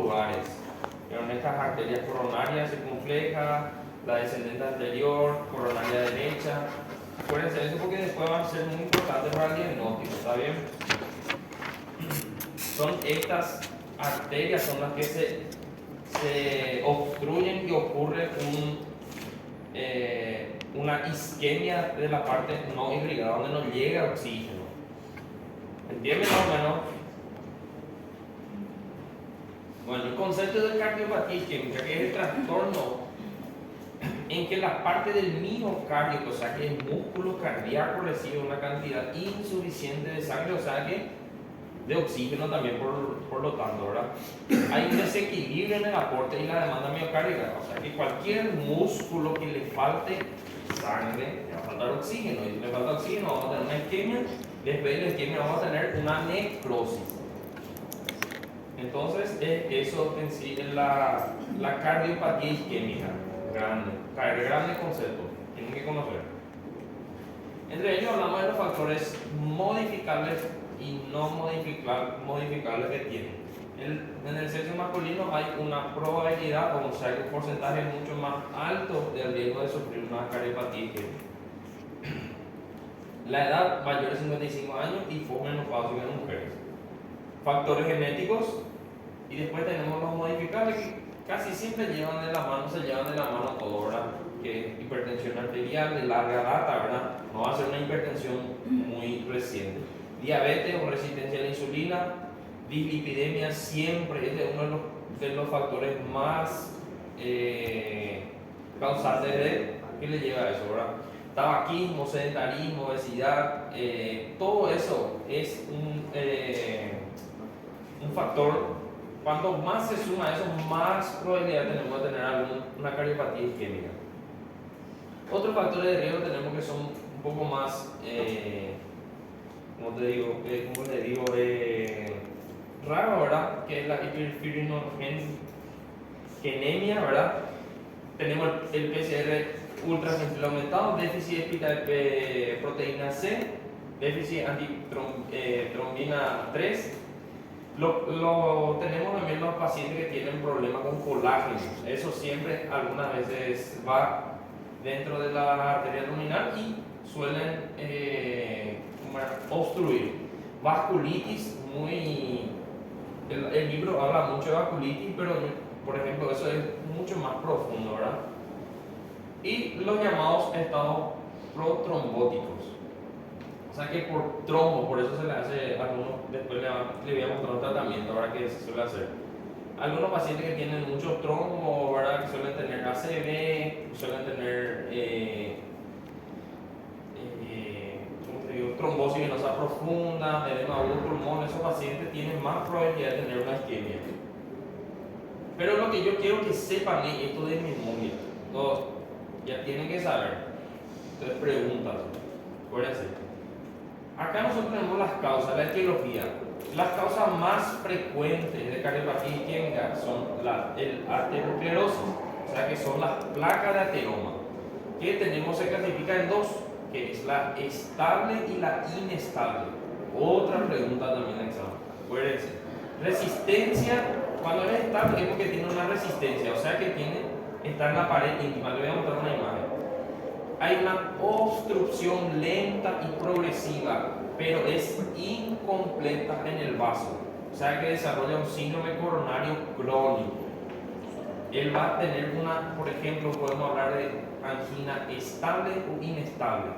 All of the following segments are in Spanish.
lugares. En estas arterias coronarias circunflejas, la descendente anterior, coronaria derecha. Acuérdense eso porque después van a ser muy importantes para el diagnóstico, ¿está bien? Son estas arterias son las que se obstruyen y ocurre una isquemia de la parte no irrigada, donde no llega oxígeno. ¿Entienden más o menos? Bueno, el concepto de cardiopatía isquémica, que es el trastorno en que la parte del miocardio, o sea que el músculo cardíaco recibe una cantidad insuficiente de sangre, o sea que de oxígeno también por lo tanto, ¿verdad? Hay un desequilibrio en el aporte y la demanda miocárdica, o sea que cualquier músculo que le falte sangre, le va a faltar oxígeno, y si le falta oxígeno vamos a tener una isquemia, después de la isquemia vamos a tener una necrosis. Entonces eso en sí es la cardiopatía isquémica, grande concepto, tienen que conocer. Entre ellos hablamos de los factores modificables y no modificables que tienen. En el sexo masculino hay una probabilidad, o sea, un porcentaje mucho más alto del riesgo de sufrir una cardiopatía isquémica. La edad mayor de 55 años y posmenopáusica en mujeres. Factores genéticos, y después tenemos los modificables que casi siempre se llevan de la mano todo, ¿verdad? Que es hipertensión arterial de larga data, ¿verdad? No va a ser una hipertensión muy reciente. Diabetes o resistencia a la insulina, dislipidemia siempre es uno de los factores más causantes de que le lleva a eso, ¿verdad? Tabaquismo, sedentarismo, obesidad, todo eso es un factor. Cuanto más se suma eso, más probabilidad tenemos de tener una cardiopatía isquémica. Otros factores de riesgo tenemos que son un poco más, como te digo, raro, ¿verdad? Que es la hiperfibrinogenia, ¿verdad? Tenemos el PCR ultrasensible aumentado, déficit de proteína C, déficit antitrombina 3. Tenemos también los pacientes que tienen problemas con colágeno. Eso siempre algunas veces va dentro de la arteria abdominal y suelen obstruir. Vasculitis, el libro habla mucho de vasculitis, pero por ejemplo eso es mucho más profundo, ¿verdad? Y los llamados estados protrombóticos. O sea que por trombo, por eso se le hace a algunos, después le voy a mostrar un tratamiento ahora que se suele hacer. Algunos pacientes que tienen muchos trombos, ¿verdad? Que suelen tener ACV, suelen tener trombosis venosa profunda, edema agudo pulmón, esos pacientes tienen más probabilidad de tener una isquemia. Pero lo que yo quiero que sepan es esto de memoria, ya tienen que saber. Entonces preguntas, acuérdense. Acá nosotros tenemos las causas, la etiología. Las causas más frecuentes de cardiopatía isquémica son el aterosclerosis, o sea que son las placas de ateroma, que se clasifica en dos, que es la estable y la inestable. Otra pregunta también en examen. Acuérdense. Resistencia, cuando es estable es porque tiene una resistencia, o sea que está en la pared íntima. Le voy a mostrar una imagen. Hay una obstrucción lenta y progresiva, pero es incompleta en el vaso. O sea que desarrolla un síndrome coronario crónico. Él va a tener por ejemplo, podemos hablar de angina estable o inestable.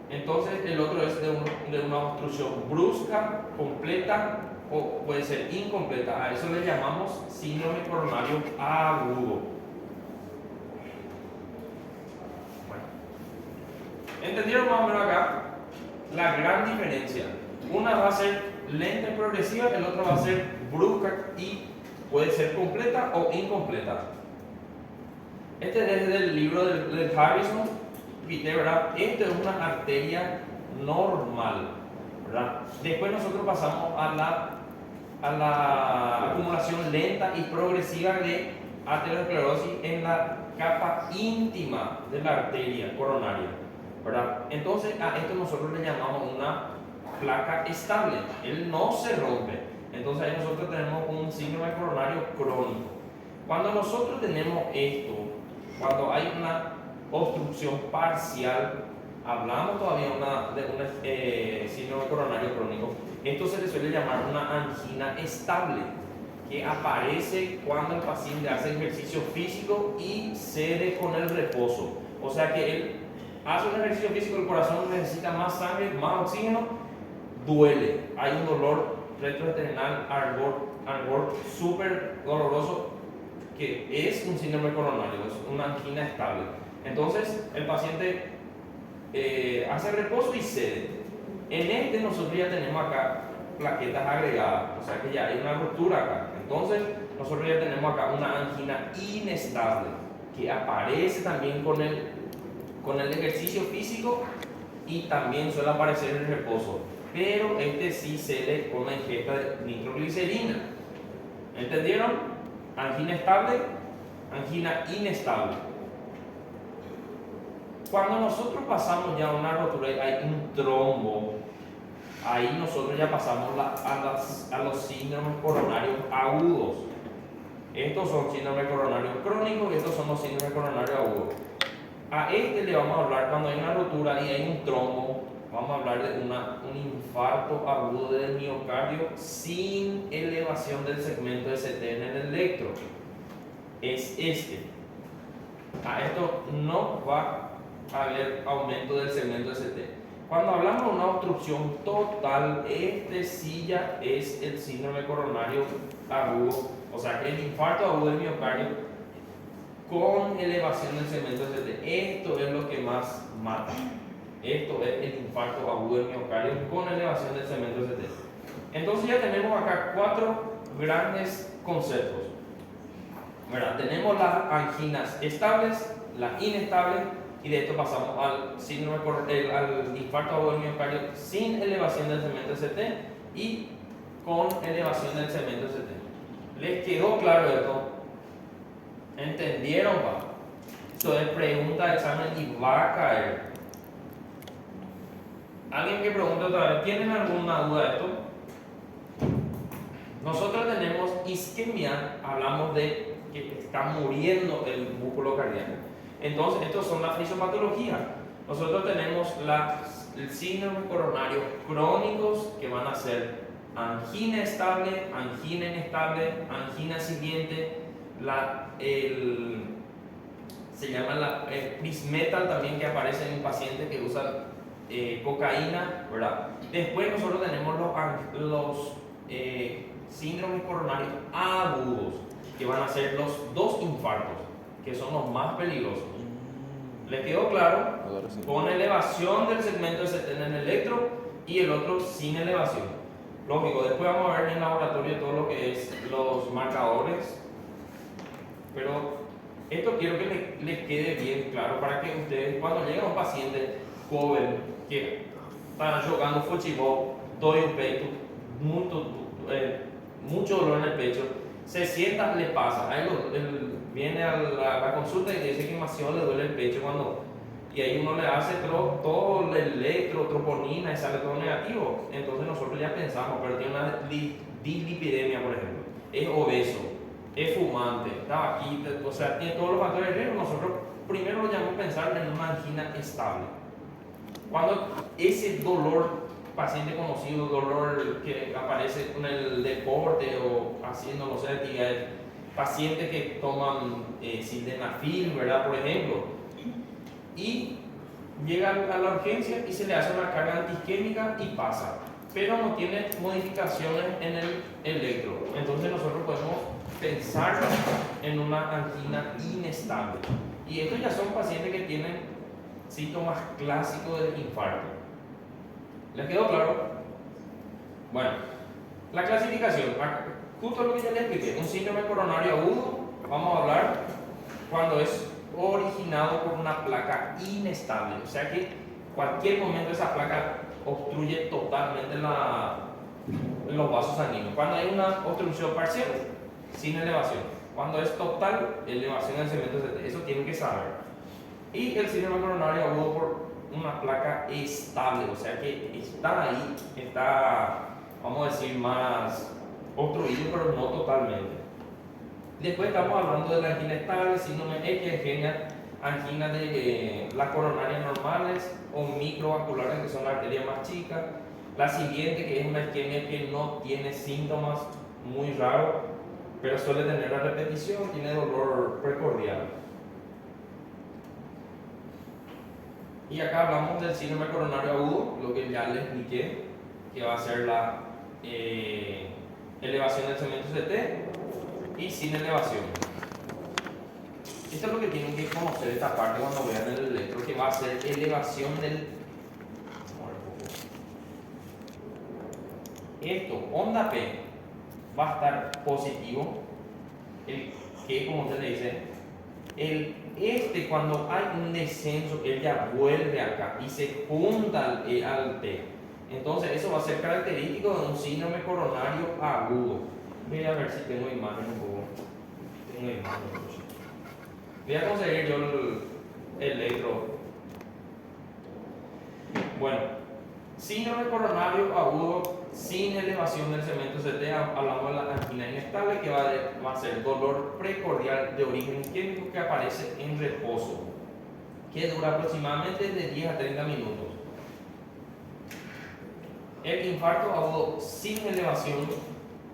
Entonces el otro es de una obstrucción brusca, completa o puede ser incompleta. A eso le llamamos síndrome coronario agudo. ¿Entendieron más o menos acá la gran diferencia? Una va a ser lenta y progresiva, el otro va a ser brusca y puede ser completa o incompleta. Este es del libro de Harrison, ¿verdad? Esto es una arteria normal, ¿verdad? Después nosotros pasamos a la acumulación lenta y progresiva de aterosclerosis en la capa íntima de la arteria coronaria, ¿verdad? Entonces a esto nosotros le llamamos una placa estable. Él no se rompe, Entonces ahí nosotros tenemos un síndrome coronario crónico. Cuando nosotros tenemos esto, cuando hay una obstrucción parcial, hablamos todavía de un síndrome coronario crónico. Esto se le suele llamar una angina estable, que aparece cuando el paciente hace ejercicio físico y cede con el reposo. O sea que él hace un ejercicio físico, el corazón necesita más sangre, más oxígeno, duele. Hay un dolor retroesternal, ardor súper doloroso, que es un síndrome coronario, es una angina estable. Entonces el paciente hace reposo y cede. En este nosotros ya tenemos acá plaquetas agregadas, o sea que ya hay una ruptura acá. Entonces nosotros ya tenemos acá una angina inestable que aparece también con el ejercicio físico y también suele aparecer en el reposo, pero este sí cede con la ingesta de nitroglicerina. ¿Entendieron? Angina estable, angina inestable. Cuando nosotros pasamos ya una rotura y hay un trombo, ahí nosotros ya pasamos a los síndromes coronarios agudos. Estos son síndromes coronarios crónicos y estos son los síndromes coronarios agudos. A este le vamos a hablar cuando hay una rotura y hay un trombo, vamos a hablar de un infarto agudo del miocardio sin elevación del segmento ST en el electro. Es este. A esto no va a haber aumento del segmento ST. Cuando hablamos de una obstrucción total, este sí ya es el síndrome coronario agudo, o sea que el infarto agudo del miocardio con elevación del segmento ST. Esto es lo que más mata. Esto es el infarto agudo del miocardio con elevación del segmento ST. Entonces ya tenemos acá 4 grandes conceptos. ¿Verdad? Tenemos las anginas estables, las inestables, y de esto pasamos al al infarto agudo del miocardio sin elevación del segmento ST y con elevación del segmento ST. ¿Les quedó claro esto? ¿Entendieron? Esto es pregunta de examen y va a caer. ¿Alguien que pregunte otra vez? ¿Tienen alguna duda de esto? Nosotros tenemos isquemia, hablamos de que está muriendo el músculo cardíaco. Entonces, estos son las fisiopatologías. Nosotros tenemos el síndrome coronario crónicos, que van a ser angina estable, angina inestable, angina siguiente, se llama el prismetal también, que aparece en un paciente que usa cocaína, ¿verdad? Después nosotros tenemos los síndromes coronarios agudos, que van a ser los 2 infartos, que son los más peligrosos. ¿Les quedó claro? Sí. Con elevación del segmento ST en el electro y el otro sin elevación. Lógico, después vamos a ver en el laboratorio todo lo que es los marcadores, pero esto quiero que les quede bien claro para que ustedes, cuando llega un paciente joven que está jugando fútbol, todo el pecho, mucho dolor en el pecho, se sienta, le pasa, ahí viene a la consulta y dice que demasiado le duele el pecho y ahí uno le hace todo el electro, troponina y sale todo negativo. Entonces nosotros ya pensamos, pero tiene una dislipidemia, por ejemplo, es obeso, es fumante, tabaquista, o sea, tiene todos los factores de riesgo. Nosotros primero lo llamamos pensar en una angina estable. Cuando ese dolor, paciente conocido, dolor que aparece con el deporte o haciendo, no sé, actividades, pacientes que toman sildenafil, ¿verdad? Por ejemplo, y llega a la urgencia y se le hace una carga antiisquémica y pasa, pero no tiene modificaciones en el electro. Entonces nosotros podemos pensar en una angina inestable. Y estos ya son pacientes que tienen síntomas clásicos del infarto. ¿Les quedó claro? Bueno, la clasificación, justo lo que ya les expliqué, un síndrome coronario agudo, vamos a hablar cuando es originado por una placa inestable, o sea que cualquier momento esa placa obstruye totalmente los vasos sanguíneos. Cuando hay una obstrucción parcial, sin elevación. Cuando es total, elevación del segmento ST, eso tienen que saber. Y el síndrome coronario agudo por una placa estable, o sea que está ahí, está, vamos a decir, más obstruido, pero no totalmente. Después estamos hablando de la angina estable, síndrome X, angina de las coronarias normales o microvasculares, que son las arterias más chicas. La siguiente, que es una isquemia que no tiene síntomas, muy raros, pero suele tener la repetición, tiene dolor precordial. Y acá hablamos del síndrome coronario agudo, lo que ya les expliqué, que va a ser la elevación del cemento CT y sin elevación. Esto es lo que tienen que conocer esta parte cuando vean el electro, que va a ser elevación del... Esto, onda P, va a estar positivo, el que, como se le dice, cuando hay un descenso, él ya vuelve acá y se junta al T. Entonces eso va a ser característico de un síndrome coronario agudo. Voy a ver si tengo imagen un poco. Tengo imagen. Voy a conseguir yo el electro. Bueno, síndrome coronario agudo sin elevación del cemento CT, hablamos de la angina inestable, que va a ser dolor precordial de origen isquémico que aparece en reposo, que dura aproximadamente de 10 a 30 minutos. El infarto agudo sin elevación,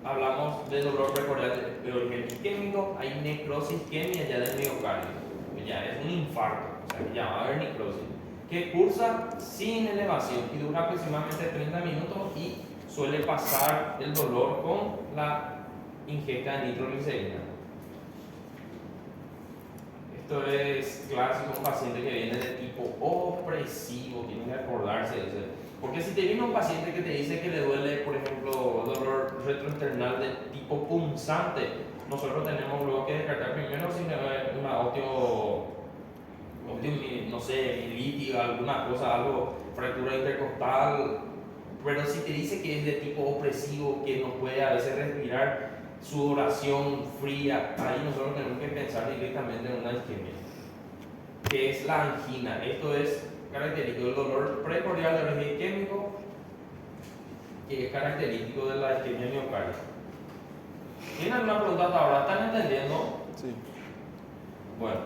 hablamos de dolor precordial de origen isquémico, hay necrosis isquemia ya del miocardio, ya es un infarto, o sea que ya va a haber necrosis, que cursa sin elevación y dura aproximadamente 30 minutos y suele pasar el dolor con la ingesta de nitroglicerina. Esto es clásico, un paciente que viene de tipo opresivo, tienen que acordarse de eso. Porque si te viene un paciente que te dice que le duele, por ejemplo, dolor retrointernal de tipo punzante, nosotros tenemos luego que descartar primero si una no sé, lítiga, alguna cosa, algo, fractura intercostal. Pero si te dice que es de tipo opresivo, que no puede a veces respirar, sudoración fría, ahí nosotros tenemos que pensar directamente en una isquemia, que es la angina. Esto es característico del dolor precordial de origen isquémico, que es característico de la isquemia miocardial. ¿Tienen alguna pregunta hasta ahora? ¿Están entendiendo? Sí. Bueno,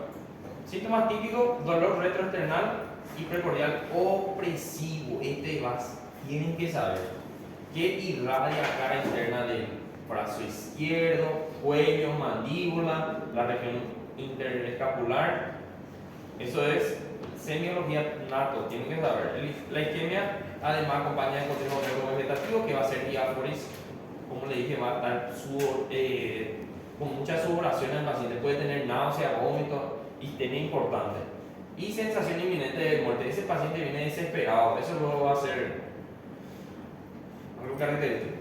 síntomas típicos: dolor retroesternal y precordial opresivo. Tienen que saber que irradia cara interna del brazo izquierdo, cuello, mandíbula, la región interescapular. Eso es semiología nato, tienen que saber. La isquemia además acompaña de continuo nervio vegetativo, que va a ser diáforis, como le dije, va a estar con mucha sudoración en el paciente, puede tener náusea, vómito, histemia importante y sensación inminente de muerte. Ese paciente viene desesperado, eso luego va a ser algo característico.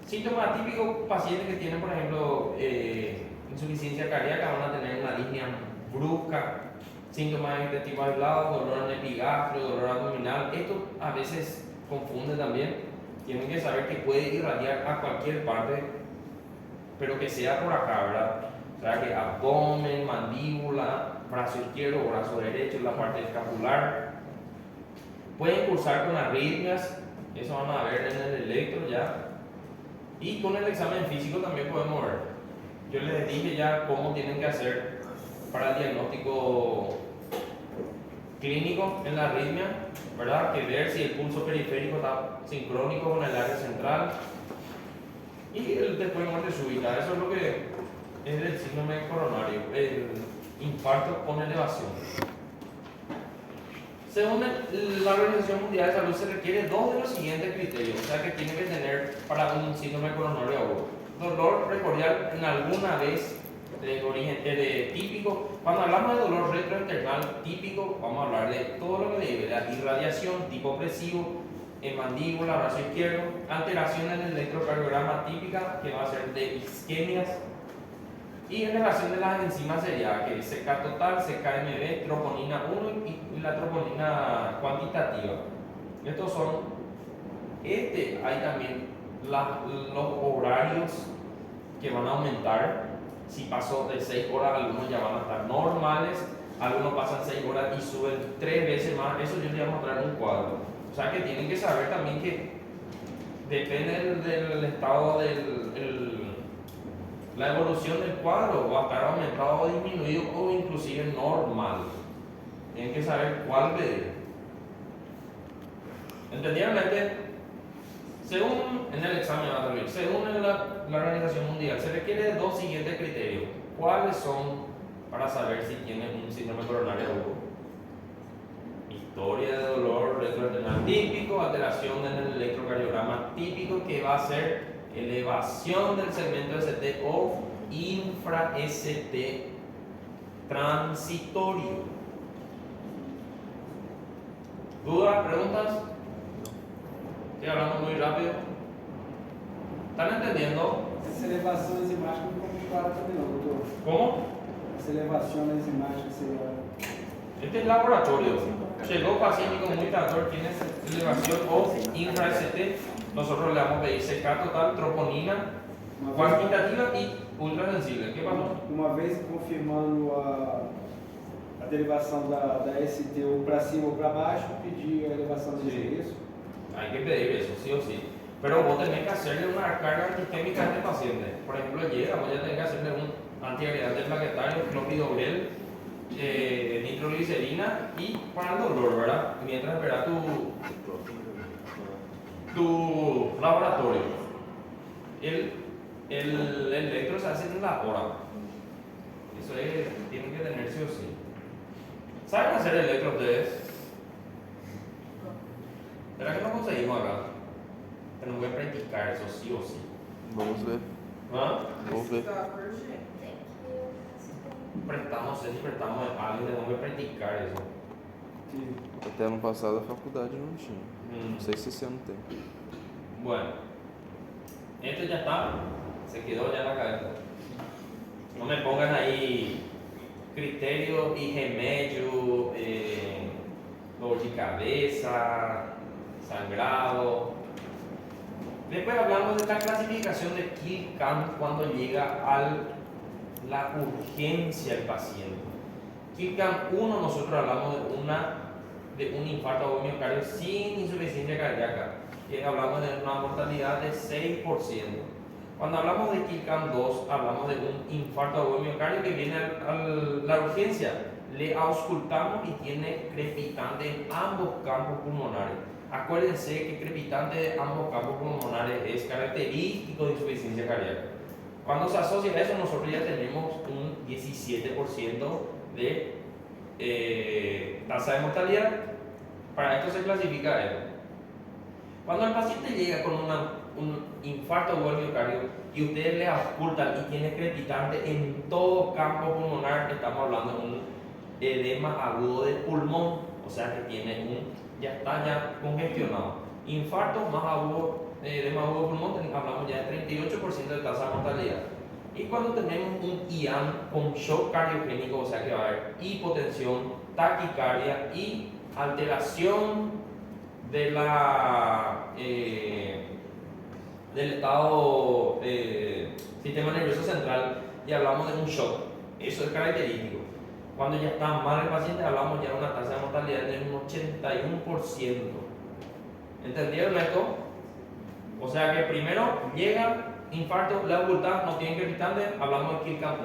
Síntomas típicos: pacientes que tienen, por ejemplo, insuficiencia cardíaca van a tener una disnea brusca, síntomas intestinales aislados, dolor en epigastrio, dolor abdominal. Esto a veces confunde también. Tienen que saber que puede irradiar a cualquier parte, pero que sea por acá, ¿verdad? O sea, que abdomen, mandíbula, brazo izquierdo o brazo derecho, la parte escapular. Pueden cursar con arritmias, eso van a ver en el electro ya. Y con el examen físico también podemos ver. Yo les dije ya cómo tienen que hacer para el diagnóstico clínico en la arritmia, ¿verdad? Que ver si el pulso periférico está sincrónico con el área central. Y después muerte súbita, eso es lo que es el síndrome coronario, el infarto con elevación. Según la Organización Mundial de Salud, se requiere dos de los siguientes criterios, o sea que tiene que tener para un síndrome coronario agudo: dolor precordial en alguna vez de origen típico. Cuando hablamos de dolor retrointernal típico, vamos a hablar de todo lo que le debe: la irradiación tipo opresivo en mandíbula, brazo izquierdo, alteración en el electrocardiograma típica, que va a ser de isquemias, y elevación de las enzimas seriadas, que es CK total, CKMB, troponina 1 y la troponina cuantitativa. Estos son, hay también los horarios que van a aumentar. Si pasó de 6 horas, algunos ya van a estar normales, algunos pasan 6 horas y suben 3 veces más. Eso yo les voy a mostrar en un cuadro. O sea que tienen que saber también que depende del estado la evolución del cuadro, va a estar aumentado o disminuido o inclusive normal. Tienen que saber cuál pedir. ¿Entendieron? Según en el examen va a salir, según la Organización Mundial, se requiere de dos siguientes criterios. ¿Cuáles son para saber si tienes un síndrome coronario agudo? Historia de dolor retroesternal típico, alteración en el electrocardiograma típico, que va a ser elevación del segmento ST o infra-ST transitorio. ¿Dudas? ¿Preguntas? Estoy hablando muy rápido. ¿Están entendiendo? Essa elevação enzimática não ficou clara também não, doutor. ¿Cómo? Essa elevação enzimática seria... Este es laboratorio. Llegó paciente con mutador, tiene elevación o infra-ST. Nosotros le vamos a pedir CK total, troponina, cuantitativa y ultrasensible. ¿Qué pasó? Uma vez confirmando a derivação da ST ou para cima ou para baixo, pedir a elevação do isso. Hay que pedir eso, sí o sí. Pero vos tenés que hacerle una carga antisquémica a este paciente. Por ejemplo, llega, vos ya tenés que hacerle un antiagregante plaquetario, clopidogrel, nitroglicerina y para el dolor, ¿verdad? Mientras espera tu laboratorio. El electro se hace en la hora. Eso es, tienen que tener sí o sí. ¿Saben hacer electro ustedes? ¿Será que no conseguimos acá? Tenemos que practicar eso sí o sí. Vamos ver. ¿Ah? Vamos ver. Prestamos, se prestamos a alguien, tenemos que practicar eso. Até ano passado a faculdade não tinha. Não sei se esse ano tem. Bueno, esto ya está, se quedó ya en la cabeza. No me pongan ahí criterio y remedio, dolor de cabeza, sangrado. Después hablamos de la clasificación de Kill-CAM cuando llega a la urgencia del paciente. Kill-CAM 1 nosotros hablamos de un infarto o miocardio sin insuficiencia cardíaca, que hablamos de una mortalidad de 6%. Cuando hablamos de Kill-CAM 2 hablamos de un infarto o miocardio que viene a la urgencia, le auscultamos y tiene crepitante en ambos campos pulmonares. Acuérdense que crepitante de ambos campos pulmonares es característico de insuficiencia cardíaca. Cuando se asocia a eso, nosotros ya tenemos un 17% de tasa de mortalidad. Para esto se clasifica esto. Cuando el paciente llega con un infarto o miocardio y ustedes le auscultan y tiene crepitante en todo campo pulmonar, estamos hablando de un edema agudo del pulmón, o sea que tiene ya está ya congestionado. Infarto más agudo, edema agudo del pulmón, hablamos ya de 38% de tasa de mortalidad. Y cuando tenemos un IAM con shock cardiogénico, o sea que va a haber hipotensión, taquicardia y alteración de del estado sistema nervioso central, y hablamos de un shock. Eso es característico. Cuando ya está mal el paciente, hablamos ya de una tasa de mortalidad de un 81%. ¿Entendieron esto? O sea que primero llega infarto, la oculta, no tiene crepitante, hablamos de Kill-CAM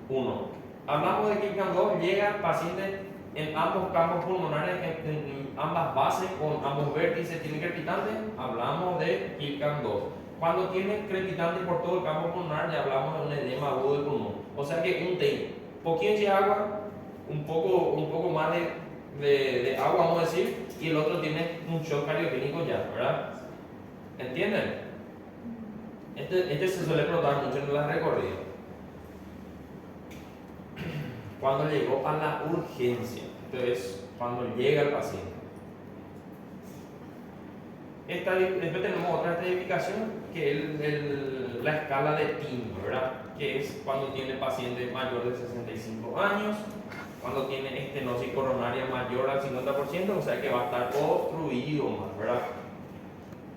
1. Hablamos de Kill-CAM 2, llega paciente en ambos campos pulmonares, en ambas bases, con ambos vértices, tiene crepitante, hablamos de Kill-CAM 2. Cuando tiene crepitante por todo el campo pulmonar, ya hablamos de un edema agudo del pulmón. O sea que un TEI, poquito de agua, un poco más de agua, vamos a decir, y el otro tiene un shock cardiogénico ya, ¿verdad? ¿Entienden? Este se suele explotar mucho en las recorridas. Cuando llegó a la urgencia, entonces cuando llega el paciente. Después tenemos otra estratificación que es la escala de TIM, ¿verdad? Que es cuando tiene paciente mayor de 65 años, cuando tiene estenosis coronaria mayor al 50%, o sea que va a estar obstruido más, ¿verdad?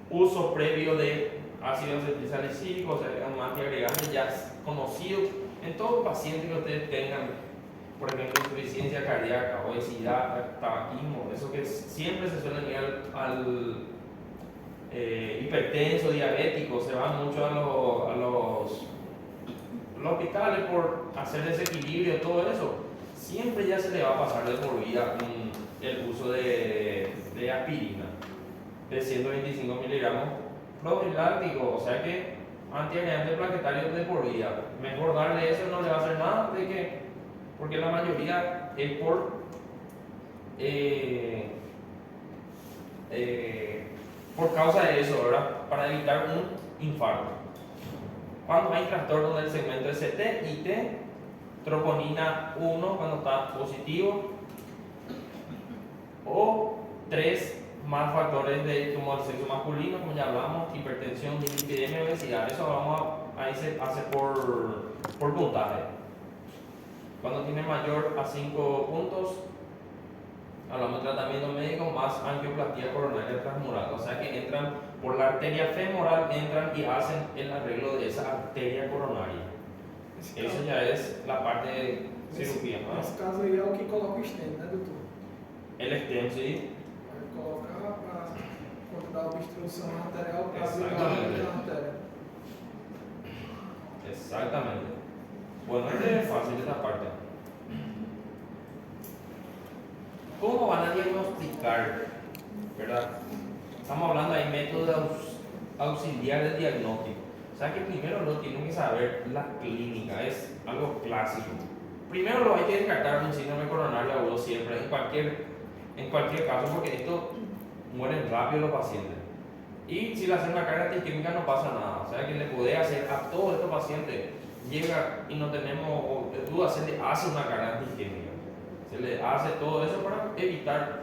Uso previo de ácido acetilsalicílico, o sea, un antiagregante ya conocido en todo paciente que ustedes tengan, por ejemplo, insuficiencia cardíaca, obesidad, tabaquismo, eso que siempre se suele ir hipertensos, diabéticos, se van mucho a los hospitales por hacer desequilibrio, todo eso. Siempre ya se le va a pasar de por vida el uso de aspirina de 125 miligramos profiláctico, o sea que antiagregante plaquetario de por vida. Mejor darle eso, no le va a hacer nada, porque la mayoría es por causa de eso, ¿verdad? Para evitar un infarto. Cuando hay trastorno del segmento ST y T, troponina 1 cuando está positivo, o 3 más factores de tumor del sexo masculino, como ya hablamos, hipertensión, dislipidemia, obesidad. Eso ahí se hace por puntaje. Cuando tiene mayor a 5 puntos, hablamos de tratamiento médico más angioplastía coronaria transmural. O sea que entran por la arteria femoral, entran y hacen el arreglo de esa arteria coronaria. Eso ya es la parte de cirugía. Nesse caso aí é o que coloca o stent, né, doutor? El stent, sí. Vai colocar para quando dá obstrução arterial para abrir Exatamente. a artéria. Exactamente. Bueno, es fácil esta parte. ¿Cómo van a diagnosticar? ¿Verdad? Estamos hablando de métodos auxiliares de diagnóstico. O sea que primero lo tienen que saber la clínica, es algo clásico. Primero lo hay que descartar un síndrome coronario agudo siempre, en cualquier caso, porque esto mueren rápido los pacientes. Y si le hacen una carga antiquímica no pasa nada. O sea que le puede hacer a todos estos pacientes, llega y no tenemos dudas, se le hace una carga antiquímica. Se le hace todo eso para evitar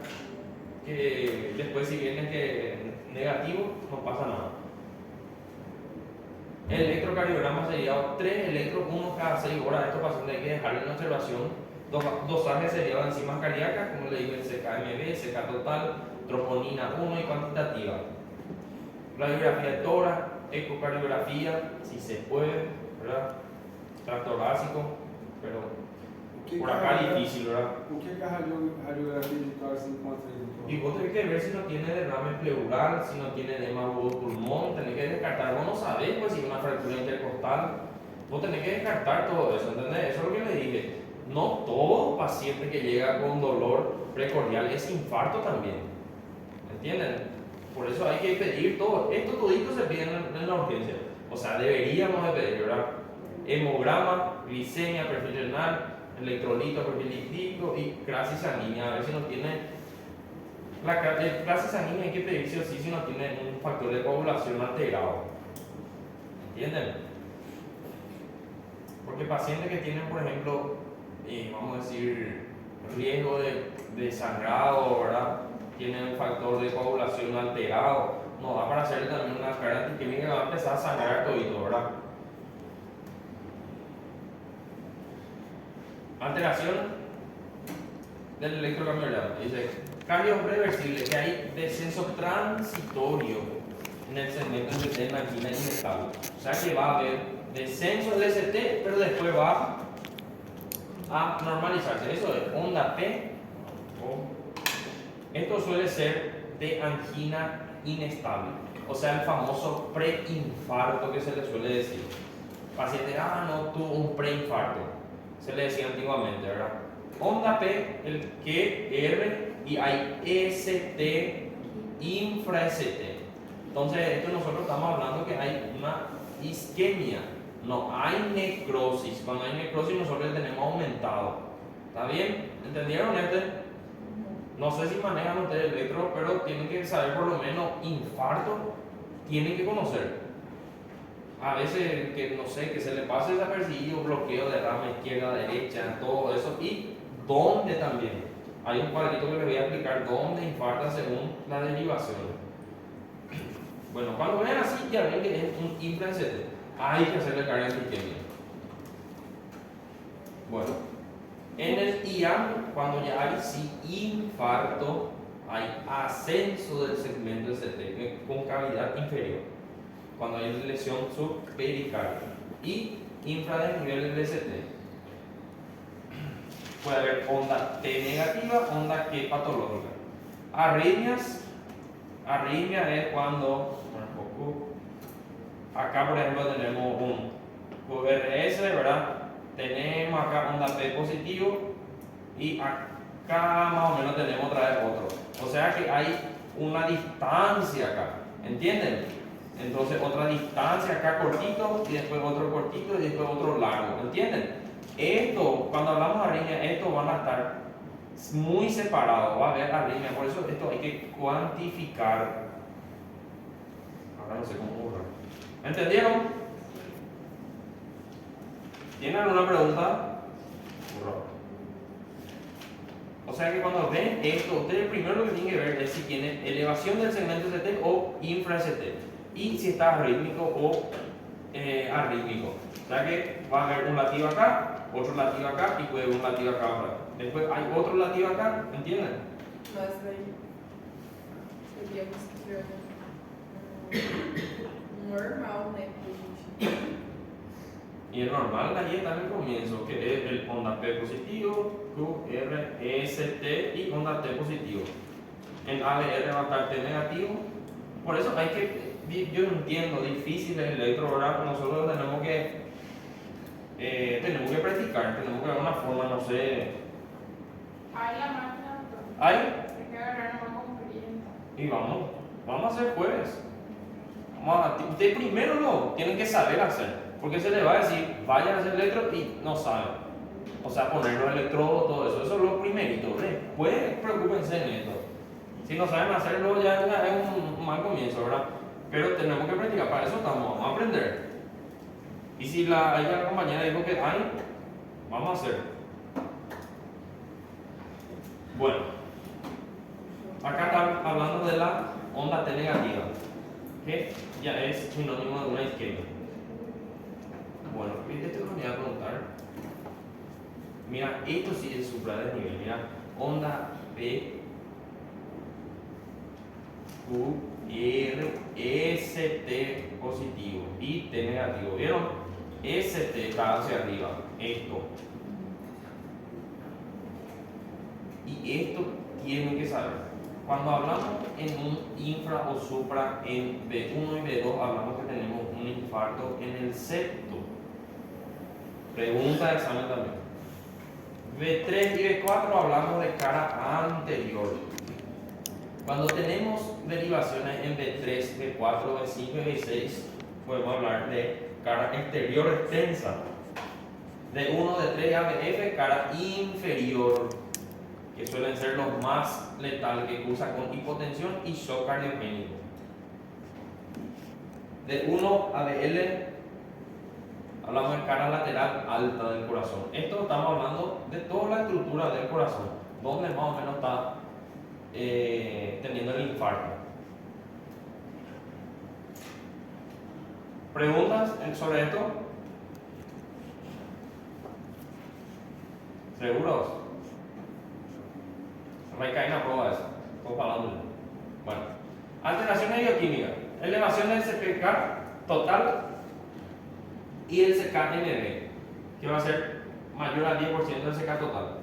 que después, si viene que negativo, no pasa nada. El electrocardiograma sería 3 electros, 1 cada 6 horas. Estos pacientes hay que dejarlo en observación. Dosaje sería de enzimas cardíacas, como le digo, el CKMB, CK total, troponina 1 y cuantitativa. Radiografía de tórax, ecocardiografía, si se puede, ¿verdad? Torácico, pero por acá difícil, ¿verdad? O que a radiografia de tórax encontra aí, doutor? Y vos tenés que ver si no tiene derrame pleural, si no tiene edema agudo pulmón, tenés que descartar. Vos no sabés pues, si es una fractura intercostal, vos tenés que descartar todo eso, ¿entendés? Eso es lo que le dije. No todo paciente que llega con dolor precordial es infarto también, ¿entienden? Por eso hay que pedir todo. Esto todito se pide en la urgencia. O sea, deberíamos de pedir, ¿verdad? Hemograma, glicemia, perfil renal, electrolito, perfil lipídico y clase sanguínea. A ver si no tiene. La clase sanguínea hay que pedir sí o sí si no tiene un factor de coagulación alterado. ¿Entienden? Porque pacientes que tienen, por ejemplo, vamos a decir, riesgo de sangrado, ¿verdad? Tienen un factor de coagulación alterado, no da para hacerle también una carga antiquímica que va a empezar a sangrar todito, ¿verdad? Alteración del electrocardiograma. Dice, cambio reversible, que hay descenso transitorio en el segmento ST en la angina inestable. O sea que va a haber descenso del ST, pero después va a normalizarse. Eso es onda P. Esto suele ser de angina inestable, o sea, el famoso preinfarto que se le suele decir. Paciente, no tuvo un preinfarto, se le decía antiguamente, ¿verdad? Onda P, el QR, y hay ST, infra-ST. Entonces, esto nosotros estamos hablando que hay una isquemia, no hay necrosis. Cuando hay necrosis, nosotros tenemos aumentado. ¿Está bien? ¿Entendieron este? No sé si manejan ustedes el electro, pero tienen que saber por lo menos infarto, tienen que conocer. A veces que no sé, que se le pase desapercibido, bloqueo de rama izquierda, derecha, todo eso, y dónde también. Hay un cuadrito que les voy a explicar dónde infarta según la derivación. Bueno, cuando vean así, ya ven que es un infra-ST. Hay que hacerle carga antiquímica. Bueno. En el IAM, cuando ya hay sí infarto, hay ascenso del segmento ST con cavidad inferior, cuando hay lesión subpericardia y infradesnivel del ST. Puede haber onda T negativa, onda Q patológica. Arritmias, arritmia es cuando, acá por ejemplo tenemos un QRS, ¿verdad? Tenemos acá onda P positivo y acá más o menos tenemos otra vez otro. O sea que hay una distancia acá, ¿entienden? Entonces otra distancia acá cortito y después otro cortito y después otro largo, ¿entienden? Esto, cuando hablamos de arritmia, estos van a estar muy separados, va a haber arritmia, por eso esto hay que cuantificar. Ahora no sé cómo borrar. ¿Entendieron? ¿Tienen alguna pregunta? O sea que cuando ven esto, ustedes primero lo que tienen que ver es si tienen elevación del segmento ST o infra-ST y si está arrítmico o arrítmico. O sea que va a haber un latido acá, otro latido acá y puede haber un latido acá ahora. Después hay otro latido acá, ¿entienden? Mas daí teríamos que ver normal, né? Pra gente. Y el normal allí está en el comienzo, que es el onda P positivo, QRST y onda T positivo. En ABR va a estar T negativo. Por eso hay que, yo entiendo, difícil el electro, ¿verdad? Nosotros tenemos que practicar, tenemos que ver una forma, no sé. Aí a máquina Ahí, tem que agarrar uma comprienta. y vamos a hacer jueves. Ustedes primero lo tienen que saber hacer. Porque se le va a decir, vayan a hacer electro y no saben. O sea, poner los electrodos, todo eso. Eso es lo primerito. Después preocúpense en esto. Si no saben hacerlo, ya es un mal comienzo, ¿verdad? Pero tenemos que practicar. Para eso estamos, vamos a aprender. Y si la compañera dijo que hay, vamos a hacer. Bueno, acá están hablando de la onda T negativa, que ya es sinónimo de una isquemia. Bueno, esto lo voy a preguntar. Mira, esto sí es supradesnivel. Mira, onda P, Q, R, ST positivo y T negativo. ¿Vieron? ST está hacia arriba. Esto. Y esto tienen que saber. Cuando hablamos en un infra o supra, en B1 y B2, hablamos que tenemos un infarto en el septo. Pregunta de examen también. B3 y B4 hablamos de cara anterior. Cuando tenemos derivaciones en B3, B4, B5 y B6, podemos hablar de cara exterior extensa. De 1, de 3 a BF, cara inferior, que suelen ser los más letales, que cursan con hipotensión y shock cardiogénico. De 1 a BL, hablamos de cara lateral alta del corazón. Esto estamos hablando de toda la estructura del corazón, donde más o menos está teniendo el infarto. ¿Preguntas sobre esto? ¿Seguros? No hay que ir a prueba de eso. Estamos hablando. Bueno, alteraciones bioquímicas, elevación del CPK total y el CK-MB, que va a ser mayor al 10% del CK total.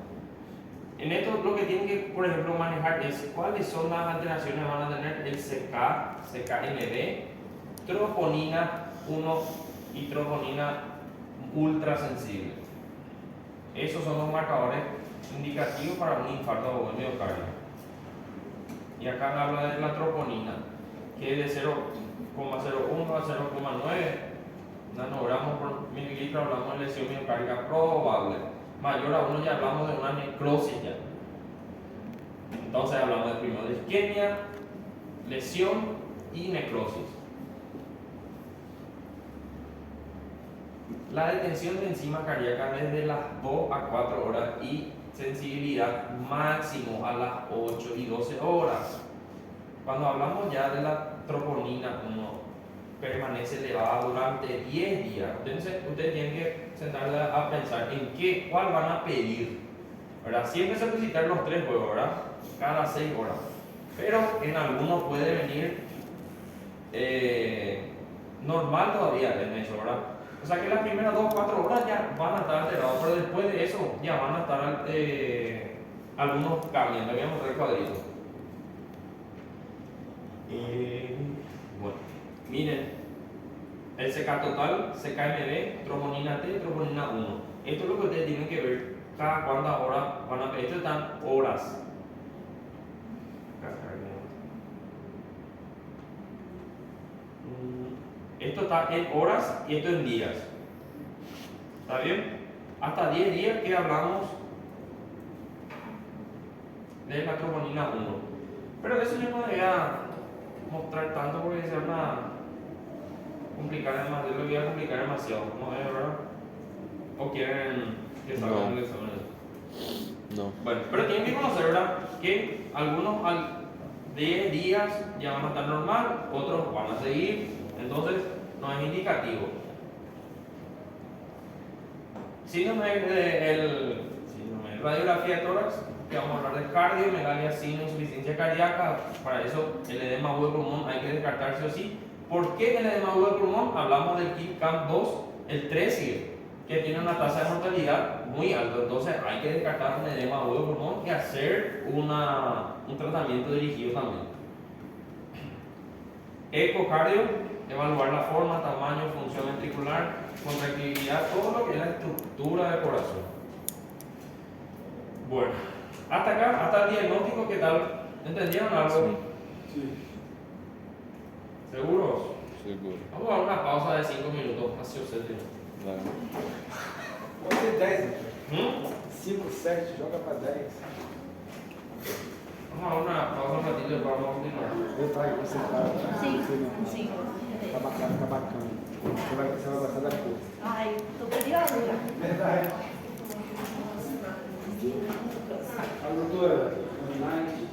En esto lo que tienen que, por ejemplo, manejar es cuáles son las alteraciones que van a tener el CK, CK-MB, troponina 1 y troponina ultrasensible. Esos son los marcadores indicativos para un infarto agudo de miocardio. Y acá habla de la troponina, que es de 0,01 a 0,9 nanogramos por mililitro, hablamos de lesión miocárdica probable. Mayor a 1 ya hablamos de una necrosis ya. Entonces hablamos de primero de isquemia, lesión y necrosis. La detención de enzimas cardíacas desde las 2 a 4 horas y sensibilidad máximo a las 8 y 12 horas. Cuando hablamos ya de la troponina 1, permanece elevada durante 10 días. Entonces, ustedes tienen que sentarse a pensar en cuál van a pedir, ¿verdad? Siempre solicitar los 3 juegos, ¿verdad? Cada 6 horas. Pero en algunos puede venir normal todavía en eso, ¿verdad? O sea que las primeras 2 o 4 horas ya van a estar alterados, pero después de eso ya van a estar algunos cambios. Le voy a mostrar el cuadrito. Bueno, miren, el CK total, CKMB, troponina T, troponina 1. Esto es lo que ustedes tienen que ver cada cuántas horas van a pedir. Esto están horas. Esto está en horas y esto en días. ¿Está bien? Hasta 10 días que hablamos de la troponina 1. Pero eso yo no voy a mostrar tanto porque se van a complicar demasiado. Yo lo voy a complicar demasiado. ¿No es verdad? ¿O quieren que salgan el examen? No. Bueno, pero tienen que conocer, ¿verdad? Que algunos al 10 días ya van a estar normal, otros van a seguir, entonces no es indicativo. Síndrome de radiografía de tórax, que vamos a hablar de cardiomegalia sin insuficiencia cardíaca. Para eso el edema agudo de pulmón hay que descartar sí o sí. ¿Por qué el edema agudo de pulmón? Hablamos del KIP-CAM2, el 13, que tiene una tasa de mortalidad muy alta. Entonces hay que descartar un edema agudo de pulmón y hacer un tratamiento dirigido también. Ecocardio, evaluar la forma, tamaño, función ventricular, contractibilidad, todo lo que es la estructura del corazón. Bueno, hasta acá, hasta el diagnóstico, ¿qué tal? ¿Entendieron algo? Sí. ¿Seguros? Seguro. Vamos a dar una pausa de 5 minutos, así os sentido. Vai. Pode ser 10, ¿Mm? 5, 7, joga pra 10. Vamos a dar una pausa un ratito y después vamos a continuar. Eu trago você para. Sim, Você não. sim. Tá bacana, tá bacana. Você vai gostar da cor. Ai, tô curiosa já. Verdade. A doutora, online.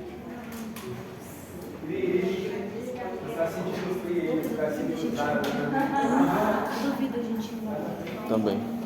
Você está sentindo frio, você está sentindo usado. Duvido a gente ir embora. Também.